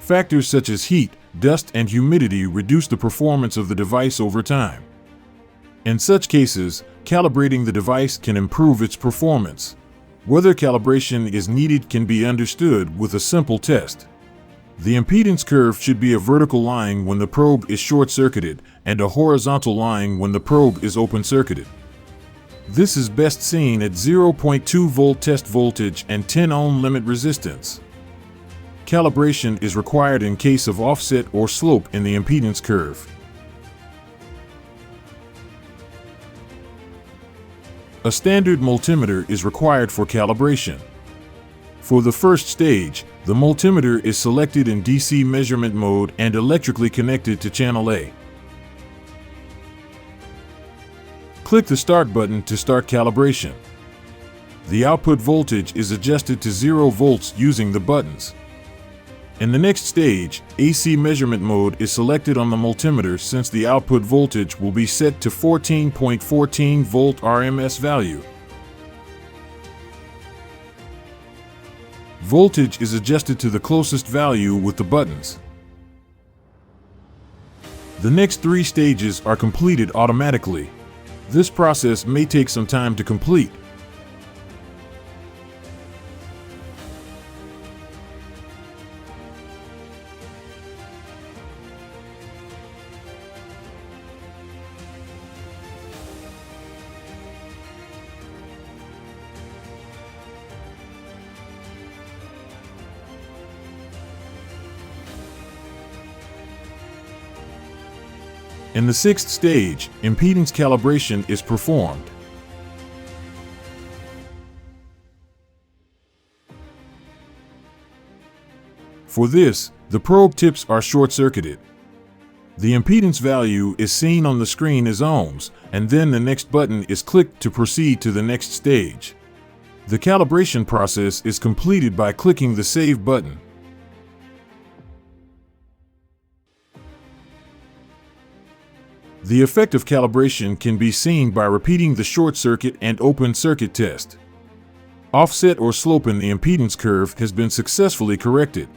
Factors such as heat, dust, and humidity reduce the performance of the device over time. In such cases, calibrating the device can improve its performance. Whether calibration is needed can be understood with a simple test. The impedance curve should be a vertical line when the probe is short-circuited and a horizontal line when the probe is open-circuited. This is best seen at 0.2 volt test voltage and 10 ohm limit resistance. Calibration is required in case of offset or slope in the impedance curve. A standard multimeter is required for calibration. For the first stage, the multimeter is selected in DC measurement mode and electrically connected to channel A. Click the Start button to start calibration. The output voltage is adjusted to 0 volts using the buttons. In the next stage, AC measurement mode is selected on the multimeter since the output voltage will be set to 14.14 volt RMS value. Voltage is adjusted to the closest value with the buttons. The next 3 stages are completed automatically. This process may take some time to complete. In the 6th stage, impedance calibration is performed. For this, the probe tips are short-circuited. The impedance value is seen on the screen as ohms, and then the next button is clicked to proceed to the next stage. The calibration process is completed by clicking the Save button. The effect of calibration can be seen by repeating the short circuit and open circuit test. Offset or slope in the impedance curve has been successfully corrected.